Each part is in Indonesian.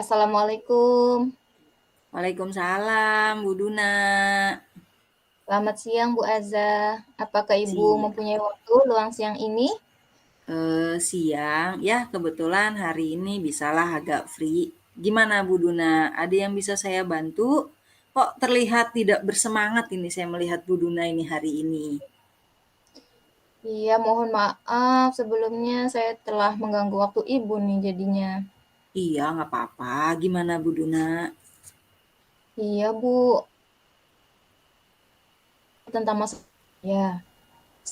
Assalamualaikum. Waalaikumsalam, Bu Duna. Selamat siang, Bu Aza. Apakah Ibu Siang, mempunyai waktu luang siang ini? siang. Ya, kebetulan hari ini bisalah agak free. Gimana Bu Duna? Ada yang bisa saya bantu? Kok terlihat tidak bersemangat ini saya melihat Bu Duna ini hari ini. Iya, mohon maaf sebelumnya saya telah mengganggu waktu Ibu nih jadinya. Iya, nggak apa-apa. Gimana Bu Duna? Iya, Bu, tentang masalah ya.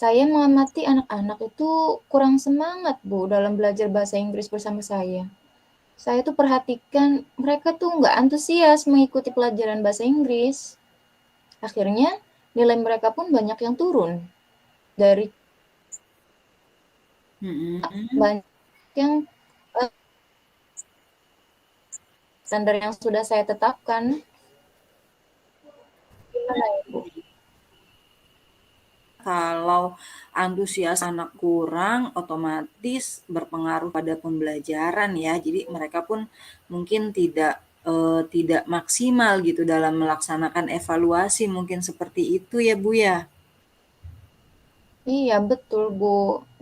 Saya mengamati anak-anak itu kurang semangat, Bu, dalam belajar bahasa Inggris bersama saya. Saya tuh perhatikan mereka tuh nggak antusias mengikuti pelajaran bahasa Inggris. Akhirnya nilai mereka pun banyak yang turun dari Mm-mm. banyak yang standar yang sudah saya tetapkan. Gimana ya, Bu? Kalau antusias anak kurang, otomatis berpengaruh pada pembelajaran ya. Jadi mereka pun mungkin tidak maksimal gitu dalam melaksanakan evaluasi, mungkin seperti itu ya Bu ya. Iya, betul, Bu.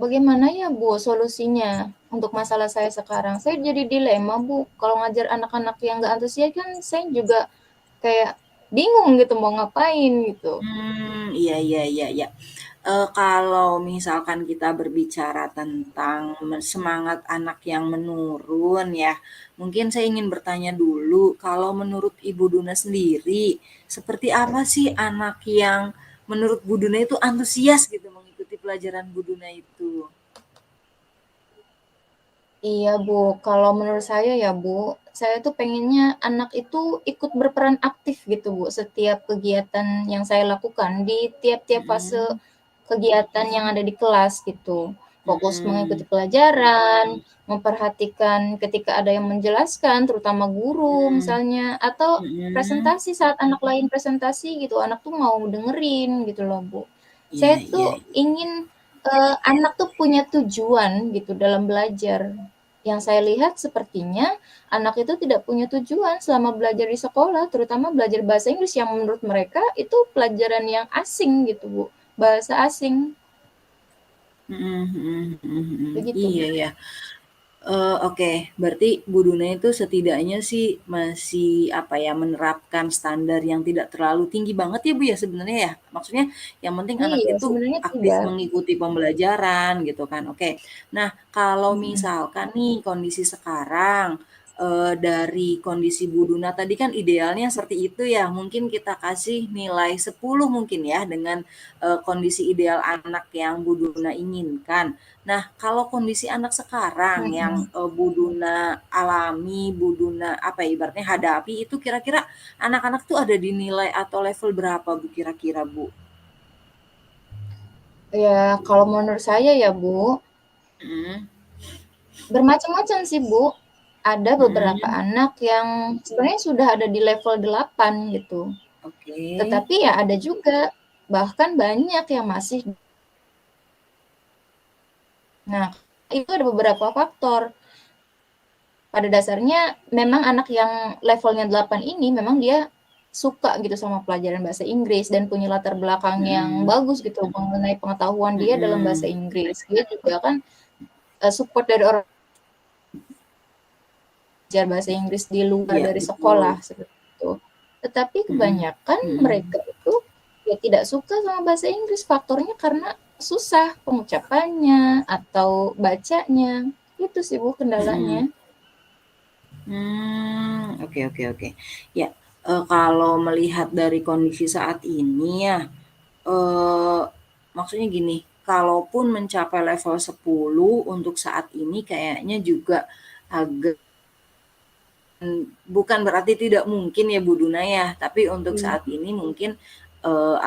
Bagaimana ya, Bu, solusinya untuk masalah saya sekarang? Saya jadi dilema, Bu. Kalau ngajar anak-anak yang nggak antusias kan saya juga kayak bingung gitu mau ngapain gitu. Iya iya iya iya. Kalau misalkan kita berbicara tentang semangat anak yang menurun ya, mungkin saya ingin bertanya dulu, kalau menurut Ibu Duna sendiri, seperti apa sih anak yang menurut Bu Duna itu antusias gitu mengikuti pelajaran Bu Duna itu? Iya, Bu. Kalau menurut saya ya, Bu, saya tuh pengennya anak itu ikut berperan aktif gitu, Bu, setiap kegiatan yang saya lakukan di tiap-tiap fase Mhm, kegiatan yang ada di kelas gitu. Fokus mengikuti mhm, pelajaran, memperhatikan ketika ada yang menjelaskan, terutama guru mhm, misalnya, atau mhm. presentasi saat anak lain presentasi gitu, anak tuh mau dengerin gitu loh, Bu. Iya Saya iya tuh ingin anak tuh punya tujuan gitu dalam belajar. Yang saya lihat sepertinya anak itu tidak punya tujuan selama belajar di sekolah, terutama belajar bahasa Inggris yang menurut mereka itu pelajaran yang asing gitu, Bu. Bahasa asing, Mhm mhm mhm mhm. begitu, Iya Bu. ya. Oke, berarti Bu Duna itu setidaknya sih masih, apa ya, menerapkan standar yang tidak terlalu tinggi banget ya, Bu, ya, sebenarnya ya? Maksudnya yang penting anak Iya, itu sebenarnya aktif tidak. mengikuti pembelajaran gitu kan, oke. Nah, kalau Mhm. misalkan nih kondisi sekarang, dari kondisi Bu Duna tadi kan idealnya seperti itu ya, mungkin kita kasih nilai 10 mungkin ya dengan, kondisi ideal anak yang Bu Duna inginkan. Nah, kalau kondisi anak sekarang yang, Mhm. Bu Duna alami, Bu Duna apa ya, ibaratnya hadapi itu kira-kira anak-anak tuh ada di nilai atau level berapa Bu kira-kira, Bu? Ya, kalau menurut saya ya, Bu, Mhm, bermacam-macam sih, Bu. Ada beberapa mhm, anak yang sebenarnya sudah ada di level 8 gitu. oke, Tetapi ya ada juga bahkan banyak yang masih. Nah, itu ada beberapa faktor. Pada dasarnya memang anak yang levelnya 8 ini memang dia suka gitu sama pelajaran bahasa Inggris dan punya latar belakang yang mhm, bagus gitu mengenai pengetahuan dia dalam bahasa mhm, Inggris. Dia juga kan support dari orang belajar bahasa Inggris di luar iya dari sekolah betul, seperti itu. Tetapi mhm, kebanyakan mhm, mereka itu ya tidak suka sama bahasa Inggris. Faktornya karena susah pengucapannya atau bacanya. Itu sih Bu kendalanya. mhm. Oke oke oke. Ya, kalau melihat dari kondisi saat ini ya, eee, maksudnya gini, kalaupun mencapai level 10 untuk saat ini kayaknya juga agak bukan berarti tidak mungkin ya Bu Duna ya, tapi untuk Iya. saat ini mungkin,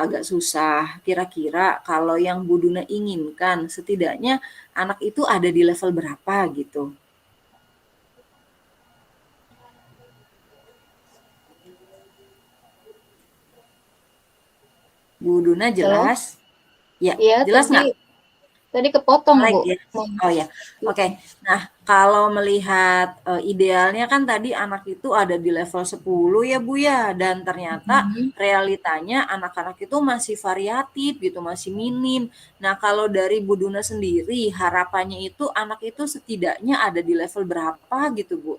agak susah. Kira-kira kalau yang Bu Duna inginkan, setidaknya anak itu ada di level berapa gitu? Bu Duna Halo? jelas? Ya, Iya, jelas nggak? Tadi kepotong, Nge-lag Bu. ya? Oh ya, oke. Nah, kalau melihat, idealnya kan tadi anak itu ada di level 10 ya, Bu, ya, dan ternyata Mhm. realitanya anak-anak itu masih variatif gitu, masih minim. Nah, kalau dari Bu Duna sendiri, harapannya itu anak itu setidaknya ada di level berapa gitu, Bu?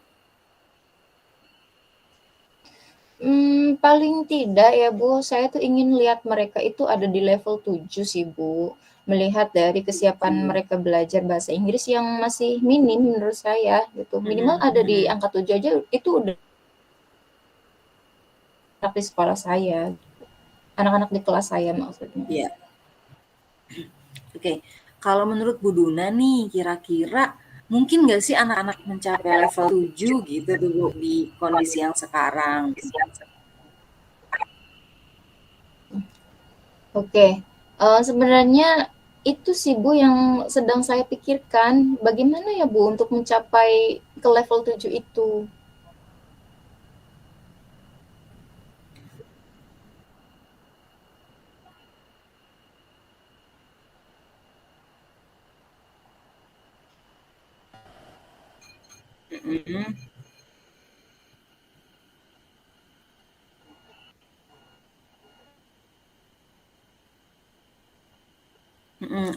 Paling tidak ya, Bu, saya tuh ingin lihat mereka itu ada di level 7 sih, Bu. Melihat dari kesiapan 7. mereka belajar bahasa Inggris yang masih minim menurut saya gitu. Minimal Mhm ada di mhm. angka 7 aja itu udah anak di sekolah saya, anak-anak di kelas saya maksudnya. Iya, oke. Kalau menurut Bu Duna nih, kira-kira mungkin nggak sih anak-anak mencapai level 7 gitu tuh, Bu, di kondisi yang sekarang? Oke, sebenarnya itu sih, Bu, yang sedang saya pikirkan, bagaimana ya, Bu, untuk mencapai ke level 7 itu? Mhm.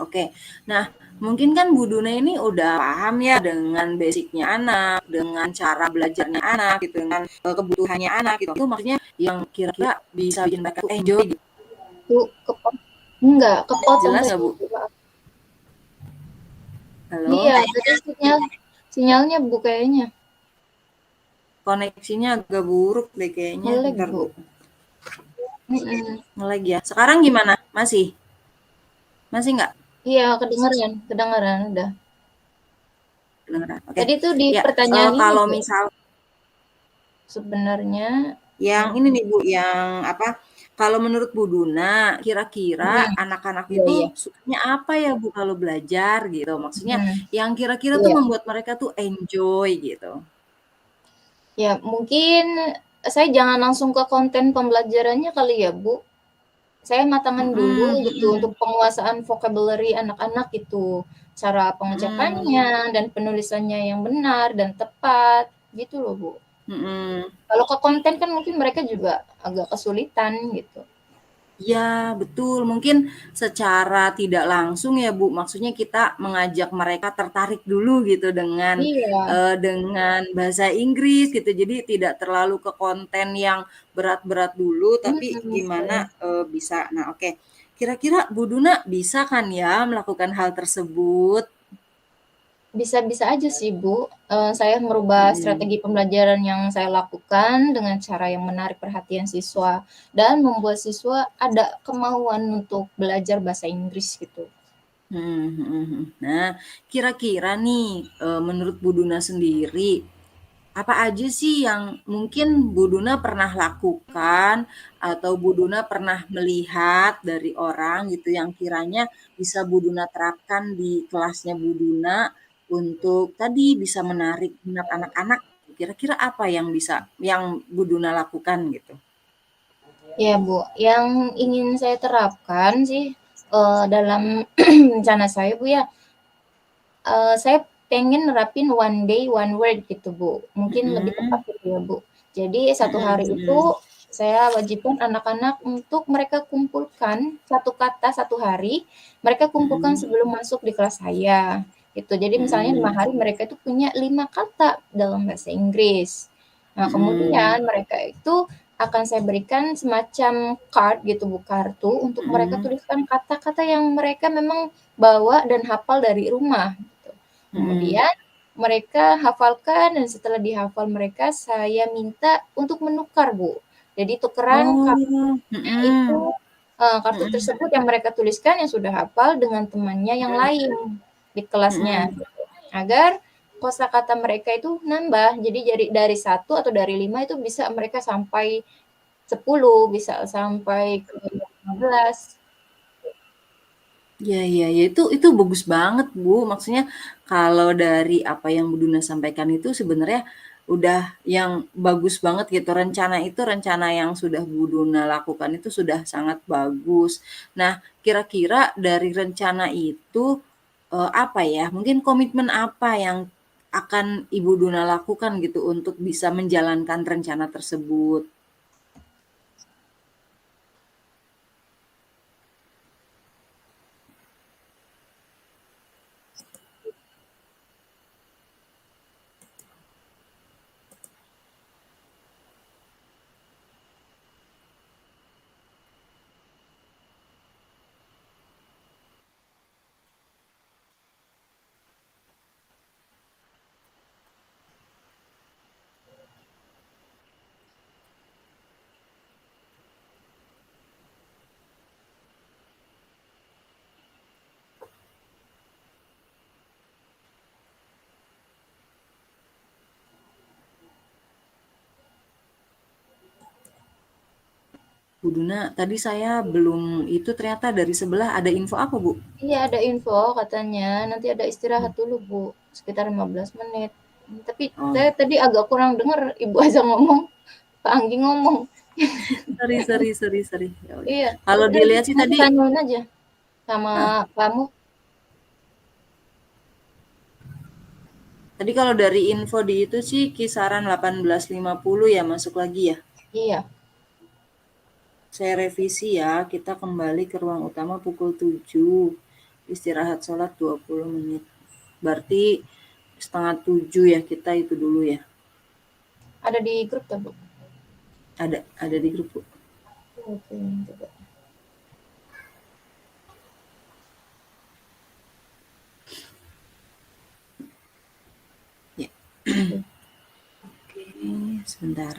Oke. Nah, mungkin kan Bu Duna ini udah paham ya dengan basicnya anak, dengan cara belajarnya anak gitu, dengan kebutuhannya anak gitu. Itu maksudnya yang kira-kira bisa bikin mereka tuh enjoy gitu. Bu, enggak, kepotong Jelas tadi, nggak, Bu? Bu, maaf. Halo? Iya, tadi sinyalnya, Bu, kayaknya Koneksinya agak buruk deh kayaknya. nge-lag, Bentar, Bu. Bu. Mhm. Nge-lag ya. Sekarang gimana? Masih? Masih nggak Iya, kedengeran kedengeran, udah. kedengeran? Oke. Tadi tuh di Ya, pertanyaan ini, kalau Bu, misal sebenarnya, yang eee ini nih Bu, yang apa, kalau menurut Bu Duna, kira-kira mhm, anak-anak iya itu iya, sukanya apa ya Bu kalau belajar gitu? Maksudnya mhm, yang kira-kira tuh iya. membuat mereka tuh enjoy gitu. Ya, mungkin saya jangan langsung ke konten pembelajarannya kali ya, Bu? Saya matangin dulu Mhm gitu untuk mhm penguasaan vocabulary anak-anak gitu, cara mhm pengucapannya dan penulisannya yang benar dan tepat, gitu loh, Bu. mhm. Kalau ke konten kan mungkin mereka juga agak kesulitan gitu. Iya, betul. Mungkin secara tidak langsung ya, Bu, maksudnya kita mengajak mereka tertarik dulu gitu Iya, dengan bahasa Inggris gitu. Jadi tidak terlalu ke konten yang berat-berat dulu, tapi gimana, betul. bisa nah oke. Kira-kira Bu Duna bisa kan ya melakukan hal tersebut? Bisa-bisa aja sih, Bu, saya merubah Mhm. strategi pembelajaran yang saya lakukan dengan cara yang menarik perhatian siswa dan membuat siswa ada kemauan untuk belajar bahasa Inggris gitu. Mhm mhm mhm. Nah, kira-kira nih, menurut Bu Duna sendiri, apa aja sih yang mungkin Bu Duna pernah lakukan atau Bu Duna pernah melihat dari orang gitu yang kiranya bisa Bu Duna terapkan di kelasnya Bu Duna untuk tadi bisa menarik minat anak-anak? Kira-kira apa yang Bu Duna lakukan gitu? Ya, Bu, yang ingin saya terapkan sih, dalam rencana saya, Bu, ya, saya pengen nerapin one day, one word gitu, Bu. Mungkin lebih tepat Mhm, gitu ya, Bu. Jadi satu mhm hari itu mhm, saya wajibkan anak-anak untuk mereka kumpulkan satu kata satu hari, mereka kumpulkan mhm, sebelum masuk di kelas saya, gitu. Jadi misalnya 5 mhm, hari mereka itu punya 5 kata dalam bahasa Inggris. Nah, kemudian mhm, mereka itu akan saya berikan semacam card gitu, Bu, kartu untuk mereka mhm, tuliskan kata-kata yang mereka memang bawa dan hafal dari rumah gitu. mhm. Kemudian mereka hafalkan dan setelah dihafal mereka saya minta untuk menukar, Bu. Jadi tukeran Oh, kartunya itu, mhm, kartu mhm, tersebut yang mereka tuliskan yang sudah hafal dengan temannya yang mhm, lain di kelasnya mhm, gitu. Agar kosakata mereka itu nambah. Jadi dari 1 atau dari 5 itu bisa mereka sampai 10, bisa sampai ke 15. iya iya iya, itu bagus banget, Bu. Maksudnya kalau dari apa yang Bu Duna sampaikan itu sebenarnya udah yang bagus banget gitu, rencana yang sudah Bu Duna lakukan itu sudah sangat bagus. Nah, kira-kira dari rencana itu apa ya, mungkin komitmen apa yang akan Ibu Duna lakukan gitu untuk bisa menjalankan rencana tersebut? Bu Duna, tadi saya belum itu ternyata dari sebelah ada info apa, Bu? Iya, ada info katanya nanti ada istirahat dulu, Bu, sekitar 15 menit. Tapi Oh, saya tadi agak kurang dengar Ibu aja ngomong, Pak Anggi ngomong. sorry. Ya udah. Iya, Kalau udah dilihat sih nanti tadi, tanyain aja sama ah, kamu. tadi kalau dari info di itu sih kisaran 18.50 ya masuk lagi ya. Iya, Saya revisi ya, kita kembali ke ruang utama pukul 7. Istirahat sholat 20 menit. Berarti setengah 7 ya kita itu dulu ya. ada di grup tuh, Bu. Ada di grup, Bu. Oke, coba. Ya. Oke. Oke, sebentar.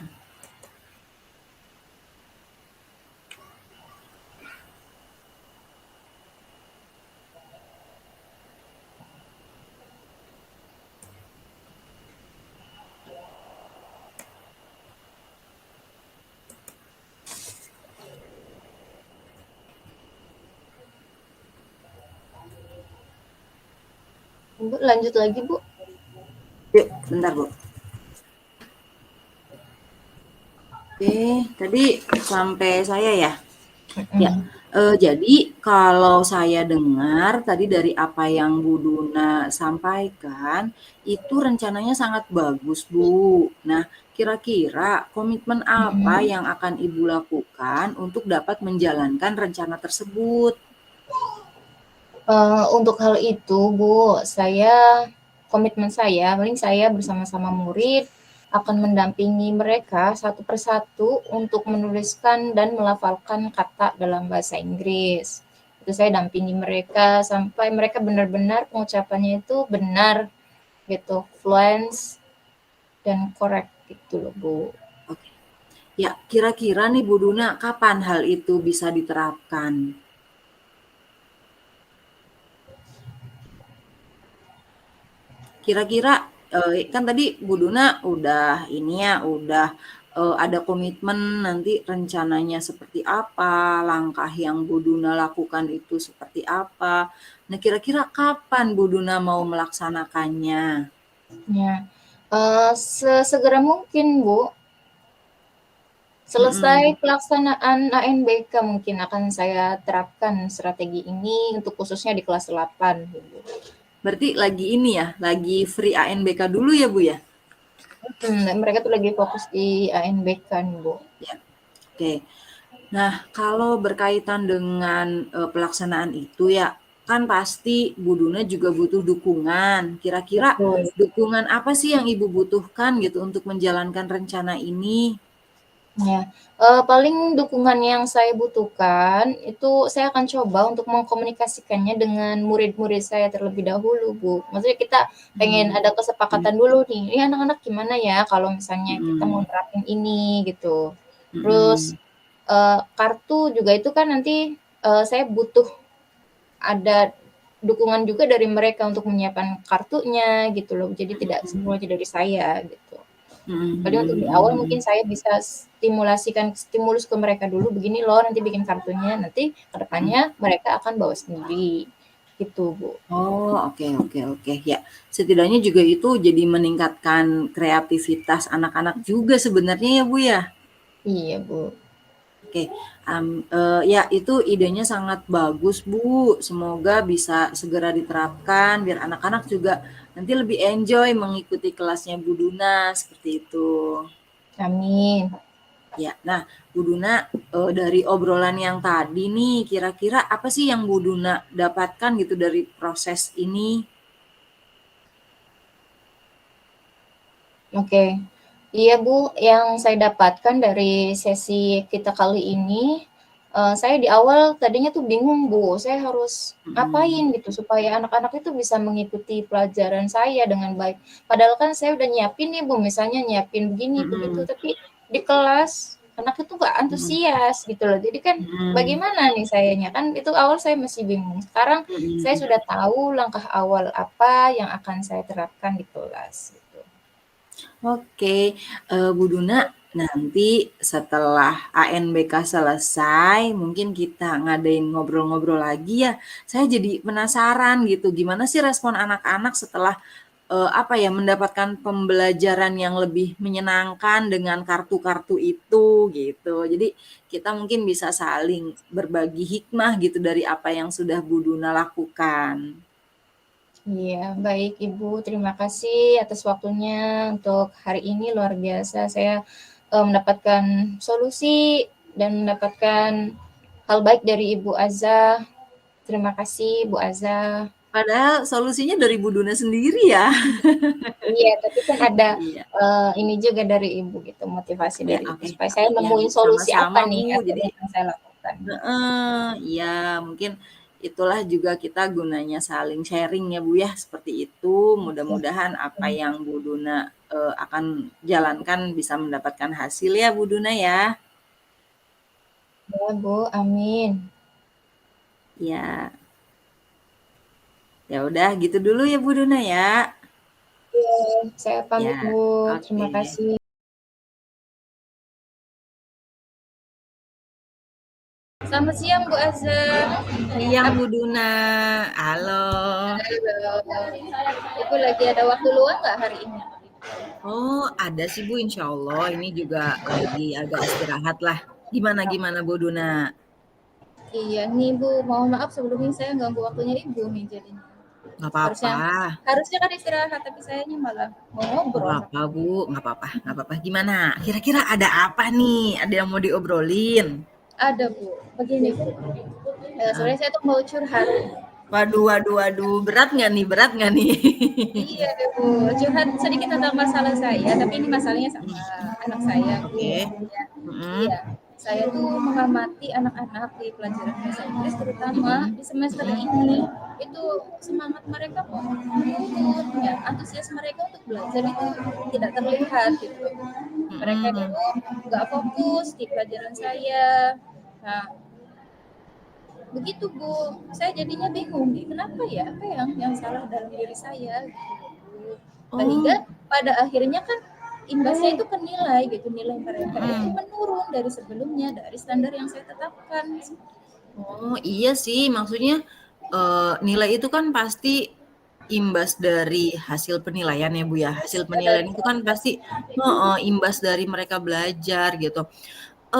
Bu, lanjut lagi, Bu. Yuk, sebentar, Bu. Oke, tadi sampai saya ya. Ya, Mm-mm. jadi kalau saya dengar tadi dari apa yang Bu Duna sampaikan, itu rencananya sangat bagus, Bu. Nah, kira-kira komitmen apa Mm-mm. yang akan Ibu lakukan untuk dapat menjalankan rencana tersebut? Untuk hal itu, Bu, komitmen saya, paling saya bersama-sama murid akan mendampingi mereka satu persatu untuk menuliskan dan melafalkan kata dalam bahasa Inggris. Itu saya dampingi mereka sampai mereka benar-benar pengucapannya itu benar gitu, fluent dan correct gitu loh, Bu. Oke. Ya, kira-kira nih Bu Duna, kapan hal itu bisa diterapkan? Kira-kira, kan tadi Bu Duna udah ini ya, udah, ada komitmen nanti rencananya seperti apa, langkah yang Bu Duna lakukan itu seperti apa. Nah, kira-kira kapan Bu Duna mau melaksanakannya? Ya, sesegera mungkin, Bu. Selesai Mhm. pelaksanaan ANBK mungkin akan saya terapkan strategi ini untuk khususnya di kelas 8 gitu. Berarti lagi ini ya, lagi free ANBK dulu ya, Bu, ya? Mereka tuh lagi fokus di ANBK nih, Bu. Ya, oke. Nah, kalau berkaitan dengan, pelaksanaan itu ya, kan pasti Bu Duna juga butuh dukungan. Kira-kira Betul. dukungan apa sih yang Ibu butuhkan gitu untuk menjalankan rencana ini? Ya, paling dukungan yang saya butuhkan itu saya akan coba untuk mengkomunikasikannya dengan murid-murid saya terlebih dahulu, Bu. Maksudnya kita pengen Mmm, ada mhm kesepakatan dulu nih, "Ini anak-anak gimana ya kalau misalnya kita mau mhm nerapin ini?" Gitu. Terus mhm kartu juga itu kan nanti, saya butuh ada dukungan juga dari mereka untuk menyiapkan kartunya gitu loh, jadi tidak mhm semuanya dari saya gitu. mhm Jadi mhm untuk di mhm awal mungkin mhm. saya bisa stimulus ke mereka dulu, "Begini loh nanti bikin kartunya, nanti ke Mhm. depannya mereka akan bawa sendiri." Gitu, Bu. Oh, oke. Ya, setidaknya juga itu jadi meningkatkan kreativitas anak-anak juga sebenarnya ya, Bu, ya? Iya, Bu. Oke, ya itu idenya sangat bagus, Bu. Semoga bisa segera diterapkan biar anak-anak juga nanti lebih enjoy mengikuti kelasnya Bu Duna, seperti itu. Amin. Ya, nah Bu Duna, dari obrolan yang tadi nih, kira-kira apa sih yang Bu Duna dapatkan gitu dari proses ini? Oke. Iya, Bu, yang saya dapatkan dari sesi kita kali ini, saya di awal tadinya tuh bingung, Bu, saya harus Mhm, ngapain gitu supaya anak-anak itu bisa mengikuti pelajaran saya dengan baik. Padahal kan saya udah nyiapin nih, Bu, misalnya nyiapin begini, begitu, mhm, tapi di kelas anak itu nggak mhm, antusias gitu loh. Jadi kan mhm, bagaimana nih sayanya? Kan itu awal saya masih bingung. Sekarang saya mhm. sudah tahu langkah awal apa yang akan saya terapkan di kelas gitu. Oke, Bu Duna, nanti setelah ANBK selesai, mungkin kita ngadain ngobrol-ngobrol lagi ya. Saya jadi penasaran gitu, gimana sih respon anak-anak setelah, apa ya, mendapatkan pembelajaran yang lebih menyenangkan dengan kartu-kartu itu, gitu. Jadi kita mungkin bisa saling berbagi hikmah gitu dari apa yang sudah Bu Duna lakukan. Iya, baik Ibu. Terima kasih atas waktunya untuk hari ini luar biasa. Saya mendapatkan solusi dan mendapatkan hal baik dari Ibu Aza. Terima kasih Bu Aza. Padahal solusinya dari Bu Duna sendiri ya. Iya, tapi kan ada Iya. ini juga dari Ibu gitu, motivasi Oke, dari Ibu oke. supaya saya Ya, nemuin Bu, solusi apa sama-sama, nih Bu. dari Jadi, yang saya lakukan. heeh, ya mungkin itulah juga kita gunanya saling sharing ya, Bu, ya. Seperti itu. Oke. Mudah-mudahan apa yang Bu Duna akan jalankan bisa mendapatkan hasil ya, Bu Duna ya. Ya Bu, amin. Ya, ya udah gitu dulu ya, Bu Duna ya. Iya, saya pamit Ya, Bu. Terima oke. kasih. Selamat siang Bu Aza. Siang, Bu Duna. Halo. Halo. Ibu lagi ada waktu luang nggak hari ini? Oh, ada sih Bu, insya Allah. Ini juga lagi agak istirahat lah. Gimana Bu Duna? Iya nih Bu, mohon maaf sebelumnya saya ganggu waktunya Ibu nih jadinya. Nggak Harusnya apa-apa, harusnya kan istirahat tapi sayanya malah mau nggak ngobrol sama apa-apa Ibu. Bu, nggak apa-apa, nggak apa-apa. Gimana? Kira-kira ada apa nih? Ada yang mau diobrolin? Ada Bu, begini Bu. Ah, Sebenarnya saya tuh mau curhat. waduh, waduh, waduh. Berat nggak nih? Berat nggak nih? Iya deh Bu, curhat sedikit tentang masalah saya, tapi ini masalahnya sama anak saya Bu. Oke. Ya, Mm-mm, iya, saya tuh mengamati anak-anak di pelajaran bahasa Inggris terutama mm-mm, di semester mm-mm, ini itu semangat mereka kok menurun ya, antusias mereka untuk belajar itu tidak terlihat gitu. Mereka itu mm-mm. nggak fokus di pelajaran saya. Nah, begitu Bu, saya jadinya bingung nih, kenapa ya? Apa yang salah dalam diri saya gitu. Sehingga Oh, pada akhirnya kan imbasnya itu ke nilai gitu, nilai mereka itu mm-mm. menurun dari sebelumnya, dari standar yang saya tetapkan. Oh, iya sih. Maksudnya nilai itu kan pasti imbas dari hasil penilaian ya Bu ya. Hasil Benar penilaian itu kan pasti imbas dari mereka belajar gitu.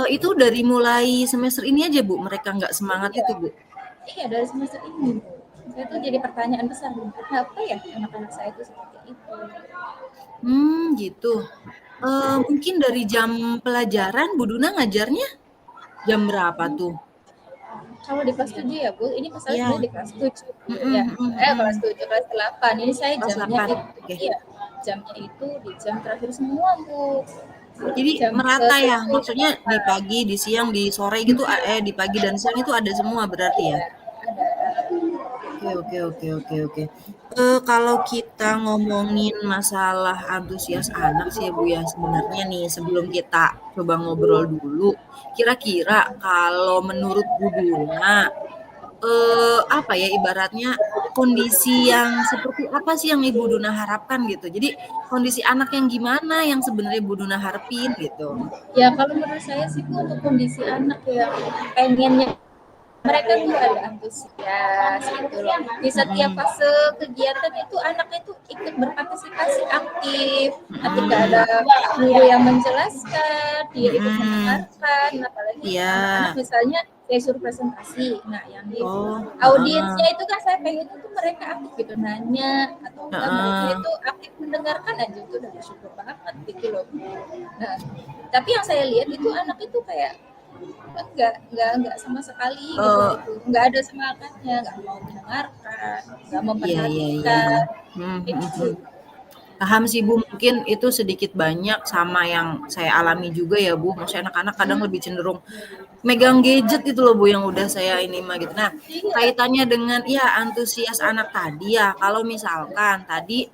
Itu dari mulai semester ini aja Bu, mereka nggak semangat iya, itu Bu? iya dari semester ini. Saya tuh jadi pertanyaan besar, kenapa ya anak-anak saya itu seperti itu? Gitu. Mungkin dari jam pelajaran Bu Duna ngajarnya jam berapa tuh? Kalau di kelas 7 ya Bu, ini masalah Iya, sebenarnya di kelas 7 Bu, mhm ya. mhm Kelas mhm. 7, kelas 8. Ini saya Kelas jamnya 8, itu, oke. iya, jamnya itu di jam terakhir semua Bu. Jadi Jam ke merata ya? 7 ke Maksudnya di 8. pagi, di siang, di sore gitu, di pagi dan siang itu ada semua berarti ya? Iya, ada. Oke oke oke oke oke. Kalau kita ngomongin masalah antusias anak sih ya Bu ya, sebenarnya nih sebelum kita coba ngobrol dulu, kira-kira kalau menurut Bu Duna, apa ya ibaratnya kondisi yang seperti apa sih yang Ibu Duna harapkan gitu? Jadi kondisi anak yang gimana yang sebenarnya Bu Duna harapin gitu? Ya kalau menurut saya sih Bu, untuk kondisi anak yang pengennya mereka tuh ada antusias gitu loh. Di setiap Mhm. fase kegiatan itu anaknya tuh ikut berpartisipasi aktif. Ketika ada Mhm. guru yang menjelaskan, dia ikut Mhm. mendengarkan. Apalagi anak-anak Iya. misalnya saya suruh presentasi. Nah, yang di Oh, heeh. audiensnya itu kan saya pengen itu mereka aktif gitu nanya atau enggak mereka Heeh. itu aktif mendengarkan aja itu udah bersyukur banget gitu loh. Nah, tapi yang saya lihat itu anak itu kayak enggak sama sekali gitu Oh, gitu, nggak ada semangatnya, nggak mau mendengarkan, nggak iya iya iya iya. memperhatikan Mhm mhm itu. mhm. Paham sih Bu, mungkin itu sedikit banyak sama yang saya alami juga ya Bu. Maksudnya anak-anak kadang lebih cenderung megang gadget itu loh Bu yang udah saya ini mah gitu. Nah, Iya. kaitannya dengan ya antusias anak tadi ya, kalau misalkan tadi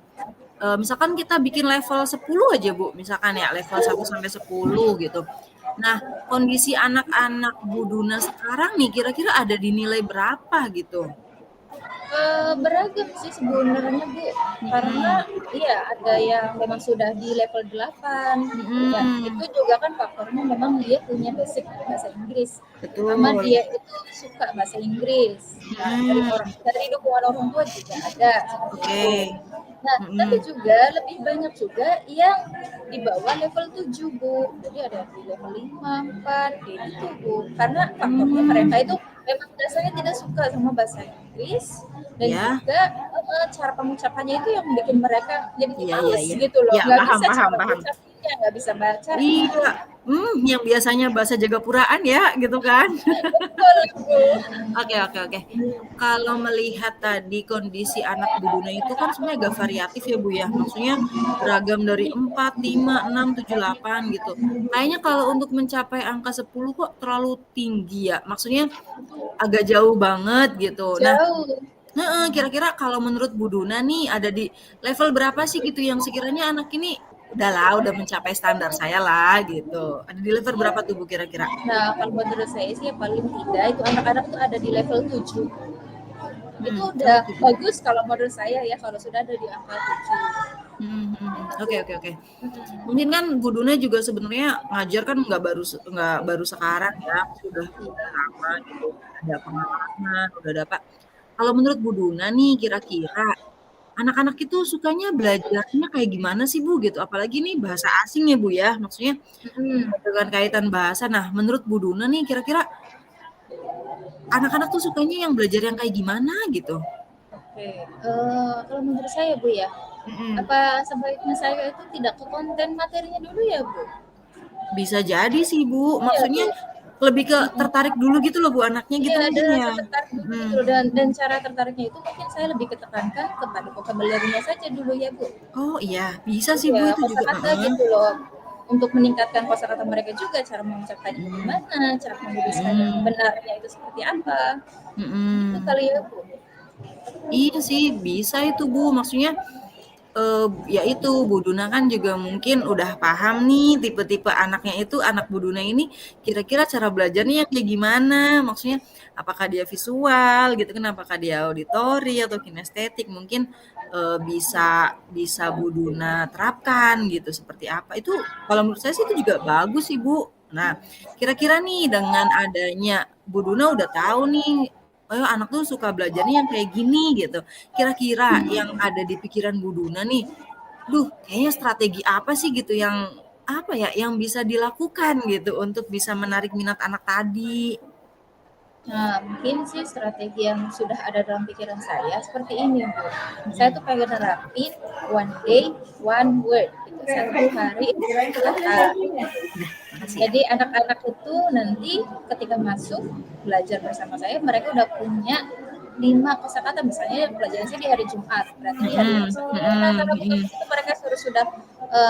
misalkan kita bikin level 10 aja Bu, misalkan ya level 1 sampai 10 gitu. Nah, kondisi anak-anak Bu Duna sekarang nih kira-kira ada di nilai berapa gitu? Beragam sih sebenarnya Bu, karena Mhm. iya ada yang memang sudah di level 8 ya itu Mhm. juga kan faktornya memang dia punya basic bahasa Inggris, sama Betul. dia itu suka bahasa Inggris. Nah, Mhm. dari dukungan orang tua juga ada seperti Oke. itu. Nah, tapi Mhm. juga lebih banyak juga yang di bawah level 7 Bu. Jadi ada di level 5, 4 kayak gitu Bu. Karena faktornya mereka Mmm. itu memang dasarnya tidak suka sama bahasa Inggris dan Ya. juga cara pengucapannya itu yang bikin mereka jadinya Iya iya males iya. gitu loh. Iya, Nggak paham bisa paham cara paham. mengucapnya, nggak bisa bacanya. Iya, yang biasanya bahasa Jagapuraan ya, gitu kan. Betul Bu. Oke oke oke. Kalau melihat tadi kondisi anak Bu Duna itu kan sebenarnya agak variatif ya Bu ya, maksudnya beragam dari 4, 5, 6, 7, 8 gitu. Kayaknya kalau untuk mencapai angka 10 kok terlalu tinggi ya, maksudnya agak jauh banget gitu. Nah, Jauh. heeh, kira-kira kalau menurut Bu Duna nih ada di level berapa sih gitu yang sekiranya anak ini udahlah, udah mencapai standar saya lah gitu. Ada di level berapa tuh Bu kira-kira? Nah, kalau menurut saya sih yang paling tidak itu anak-anak tuh ada di level 7. Itu udah Oh 7. bagus kalau menurut saya ya kalau sudah ada di angka 7. Mhm mhm mhm. Oke oke oke. Mungkin kan Bu Duna juga sebenarnya ngajar kan nggak baru sekarang ya, sudah lama gitu, ada pengalaman, udah ada apa. Kalau menurut Bu Duna nih kira-kira anak-anak itu sukanya belajarnya kayak gimana sih Bu gitu? Apalagi nih bahasa asing ya Bu ya, maksudnya Mhm. dengan kaitan bahasa. Nah, menurut Bu Duna nih kira-kira anak-anak tuh sukanya yang belajar yang kayak gimana gitu? Oke, kalau menurut saya Bu ya, Mhm. apa sebaiknya saya itu tidak ke konten materinya dulu ya Bu? Bisa jadi sih Bu, Iya maksudnya Bu. lebih ke Mhm. tertarik dulu gitu loh Bu anaknya gitu Iya, mungkin dan ya? rasa tertarik dulu Mhm. gitu loh dan cara tertariknya itu mungkin saya lebih ketekankan kepada vocabulary-nya saja dulu ya Bu. Oh iya, bisa sih Bu Iya, itu juga, kosakata heeh. gitu loh. Untuk meningkatkan kosakata mereka juga, cara mengucapkannya Mhm. bagaimana, cara menuliskan yang Mhm. benarnya itu seperti apa. Gitu Mhm. kali ya Bu. Iya sih, bisa itu Bu, maksudnya ya itu, Bu Duna kan juga mungkin udah paham nih tipe-tipe anaknya itu, anak Bu Duna ini kira-kira cara belajarnya yang kayak gimana, maksudnya apakah dia visual gitu kan, apakah dia auditori atau kinestetik, mungkin bisa bisa Bu Duna terapkan gitu, seperti apa. Itu kalau menurut saya sih itu juga bagus sih, Bu. Nah, kira-kira nih dengan adanya Bu Duna udah tahu nih, oh anak tuh suka belajarnya yang kayak gini gitu. Kira-kira yang ada di pikiran Bu Duna nih, duh kayaknya strategi apa sih gitu yang apa ya, yang bisa dilakukan gitu untuk bisa menarik minat anak tadi? Nah, mungkin sih strategi yang sudah ada dalam pikiran saya seperti ini, Bu. Saya tuh Mhm. pengen nerapin one day, one word gitu. Satu hari satu kata. Nah, makasih ya. Jadi anak-anak itu nanti ketika masuk belajar bersama saya, mereka udah punya 5 kosakata misalnya pelajaran saya di hari Jumat, berarti di hari Mhm Sabtu mhm Rabu mhm. Kamis itu mereka sudah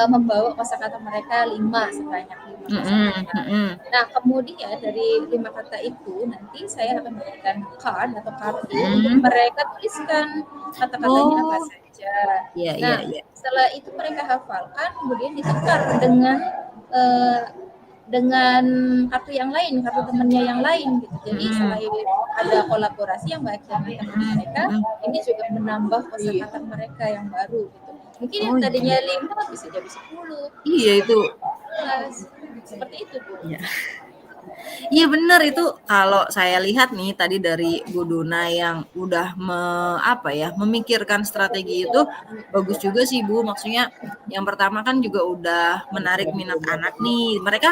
membawa kosakata mereka 5 sebanyak 5 Mhm kosakata. mhm. Nah, kemudian dari 5 kata itu nanti saya akan memberikan card atau kartu untuk Mhm. mereka tuliskan kata-katanya apa Oh, saja. iya iya Nah, iya. setelah itu mereka hafalkan, kemudian ditukar eee, dengan kartu yang lain, kartu temannya yang lain gitu. Jadi Mhm. selain ada kolaborasi yang baik dengan teman Mhm mereka, mhm. ini juga menambah kosakata mereka yang baru gitu. Mungkin yang Oh tadinya iya. 5 bisa jadi 10, Iya bisa itu. jadi 15, seperti itu Bu. Iya. Iya benar itu kalau saya lihat nih tadi dari Bu Duna yang udah apa ya, memikirkan strategi itu bagus juga sih Bu. Maksudnya yang pertama kan juga udah menarik minat anak nih. Mereka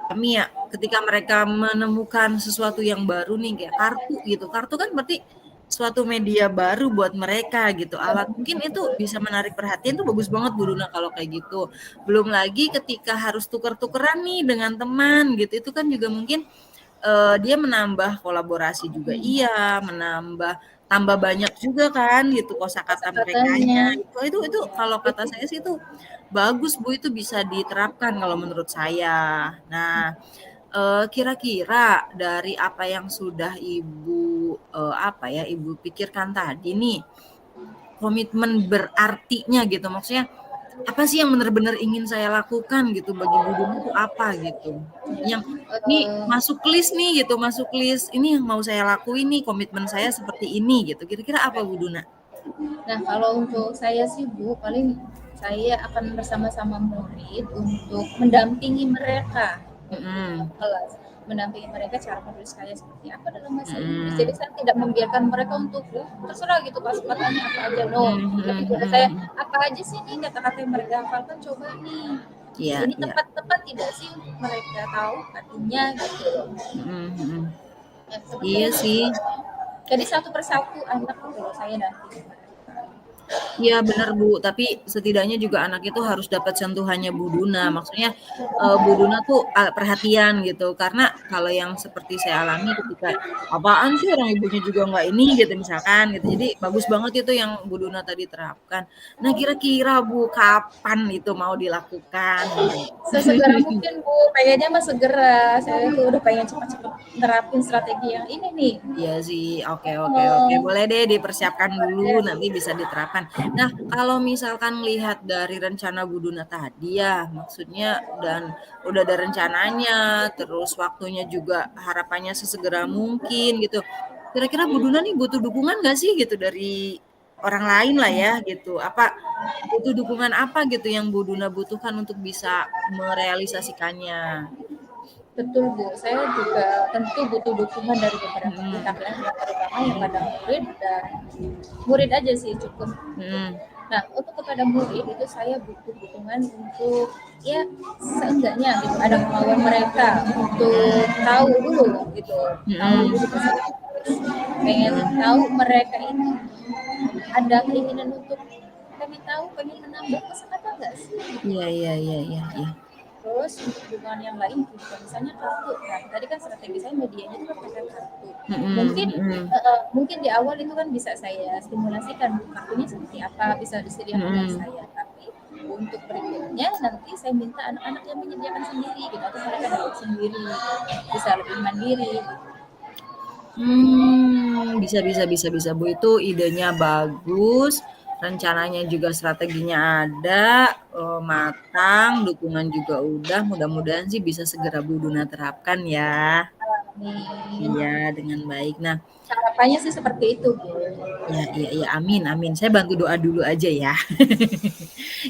kami ya ketika mereka menemukan sesuatu yang baru nih kayak kartu gitu. Kartu kan berarti suatu media baru buat mereka gitu. Alat mungkin itu bisa menarik perhatian tuh bagus banget Bu Duna kalau kayak gitu. Belum lagi ketika harus tuker-tukeran nih dengan teman gitu. Itu kan juga mungkin dia menambah kolaborasi juga iya, menambah tambah banyak juga kan gitu kosakata Kata-katanya. merekanya. Itu kalau kata saya sih itu bagus Bu, itu bisa diterapkan kalau menurut saya. Nah, kira-kira dari apa yang sudah Ibu, apa ya, Ibu pikirkan tadi nih, komitmen berartinya gitu, maksudnya apa sih yang benar-benar ingin saya lakukan gitu bagi Bu Duna tuh apa gitu. Yang nih Eh, masuk list nih gitu, masuk list ini yang mau saya lakuin nih, komitmen saya seperti ini gitu. Kira-kira apa Bu Duna? nah, kalau untuk saya sih Bu, paling saya akan bersama-sama murid untuk mendampingi mereka Mhm, kelas, mendampingi mereka cara menulis kayak seperti apa dalam bahasa Inggris. Jadi mhm, saya tidak membiarkan mereka untuk terserah gitu kata-katanya apa aja, no. mhm, Tapi mhm, juga saya mhm. apa aja sih nih kata-kata yang mereka hafalkan, coba nih. Iya, Ini iya. tepat-tepat tidak sih untuk mereka tahu artinya gitu. Mhm, mhm. Ya, seperti Iya itu. sih. Jadi satu persatu anak gitu loh saya nanti. Iya benar Bu, tapi setidaknya juga anak itu harus dapat sentuhannya Bu Duna. Maksudnya Bu Duna tuh perhatian gitu. Karena kalau yang seperti saya alami ketika apaan sih orang ibunya juga nggak ini gitu misalkan gitu. Jadi bagus banget itu yang Bu Duna tadi terapkan. Nah kira-kira Bu kapan itu mau dilakukan Bu? Sesegera mungkin Bu, pengennya mah segera. Saya tuh udah pengen cepat-cepat nerapin strategi yang ini nih. Iya sih, oke oke oke. Oh, Boleh deh dipersiapkan dulu, ya. nanti bisa diterapkan. Nah, kalau misalkan lihat dari rencana Bu Duna tadi ya, maksudnya dan udah ada rencananya, terus waktunya juga harapannya sesegera mungkin gitu. Kira-kira Bu Duna nih butuh dukungan nggak sih gitu dari orang lain lah ya gitu? Apa butuh dukungan apa gitu yang Bu Duna butuhkan untuk bisa merealisasikannya? Betul Bu, saya juga tentu butuh dukungan dari beberapa pihak Mm-mm. ya, yang terutama yang pada murid dan murid aja sih cukup. Mm-mm. Nah, untuk kepada murid itu saya butuh dukungan untuk ya seenggaknya gitu ada kemauan mereka untuk tahu dulu gitu, tahu Mm-mm. dulu bahasa Inggris. Pengen Mm-mm. tahu mereka ini ada keinginan untuk pengen tahu, pengen menambah kosakata nggak sih? Iya iya iya iya iya. Terus untuk dukungan yang lain juga misalnya kartu. Nah, tadi kan strategi saya medianya itu kan pakai kartu. Mhm Mungkin mhm. mungkin di awal itu kan bisa saya stimulasikan kartunya seperti apa, bisa disediakan oleh Mhm. saya. Tapi untuk berikutnya nanti saya minta anak-anak yang menyediakan sendiri gitu atau mereka dapat sendiri, bisa lebih mandiri gitu. Bisa bisa bisa bisa, Bu, itu idenya bagus, rencananya juga strateginya ada, matang, dukungan juga udah, mudah-mudahan sih bisa segera Bu Duna terapkan ya. Amin. Iya, dengan baik. Nah, Harapannya sih seperti itu, Bu. iya iya iya, amin amin. Saya bantu doa dulu aja ya.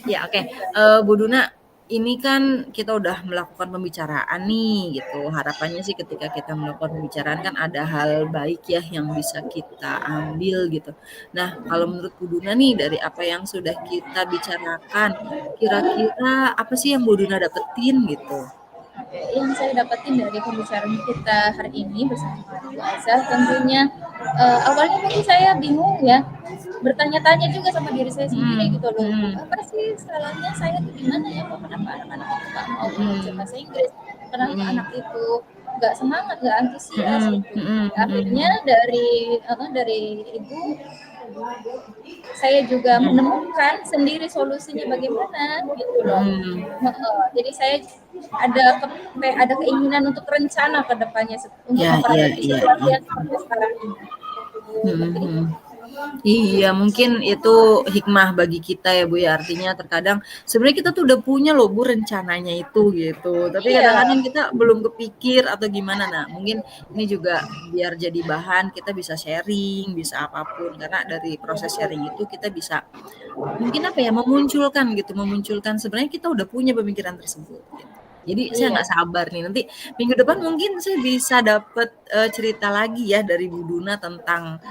Ya oke, Bu Duna, ini kan kita udah melakukan pembicaraan nih gitu, harapannya sih ketika kita melakukan pembicaraan kan ada hal baik ya yang bisa kita ambil gitu. Nah, kalau menurut Bu Duna nih dari apa yang sudah kita bicarakan, kira-kira apa sih yang Bu Duna dapetin gitu? Oke, yang saya dapatin dari pembicaraan kita hari ini bersama Bu Azza tentunya awalnya mungkin saya bingung ya, bertanya-tanya juga sama diri saya sendiri Mhm gitu loh, Bu, mhm apa sih salahnya saya tuh gimana ya, kok kenapa anak-anak itu nggak mau belajar mhm bahasa Inggris, kenapa mhm anak itu nggak semangat, nggak antusias mhm gitu. mhm Akhirnya mhm dari ibu saya juga mhm menemukan sendiri solusinya bagaimana gitu loh. mhm. Jadi saya ada keinginan untuk rencana ke depannya untuk Ya ya memperbaiki ya situasi ya. yang seperti sekarang ini. Mhm Seperti itu. mhm. Iya, mungkin itu hikmah bagi kita ya, Bu, ya. Artinya terkadang sebenarnya kita tuh udah punya loh, Bu, rencananya itu gitu. Tapi Iya, kadang-kadang kita belum kepikir atau gimana. Nah, mungkin ini juga biar jadi bahan kita bisa sharing, bisa apapun. Karena dari proses sharing itu kita bisa mungkin apa ya, memunculkan gitu, memunculkan sebenarnya kita udah punya pemikiran tersebut gitu. Jadi saya Iya. nggak sabar nih, nanti minggu depan mungkin saya bisa dapet, cerita lagi ya dari Bu Duna tentang,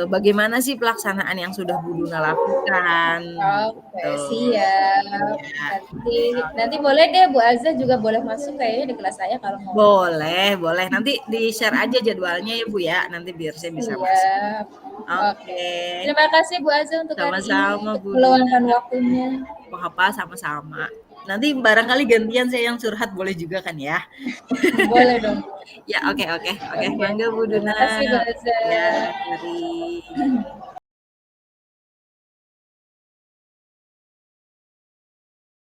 bagaimana sih pelaksanaan yang sudah Bu Duna lakukan, Oke, gitu. siap. Iya, Nanti nanti boleh deh Bu Aza juga boleh masuk kayaknya di kelas saya kalau mau. boleh boleh, nanti di-share aja jadwalnya ya Bu ya, nanti biar saya bisa masuk. Siap. Oke. Oke, Terima kasih Bu Aza untuk hari ini, sama-sama untuk Bu Duna. meluangkan waktunya. Apa-apa, sama-sama. Nanti barangkali gantian saya yang curhat boleh juga kan ya? Boleh dong. Ya, oke oke oke, Oke. mangga Bu Terima Duna. kasih Bu Aza. Ya, mari.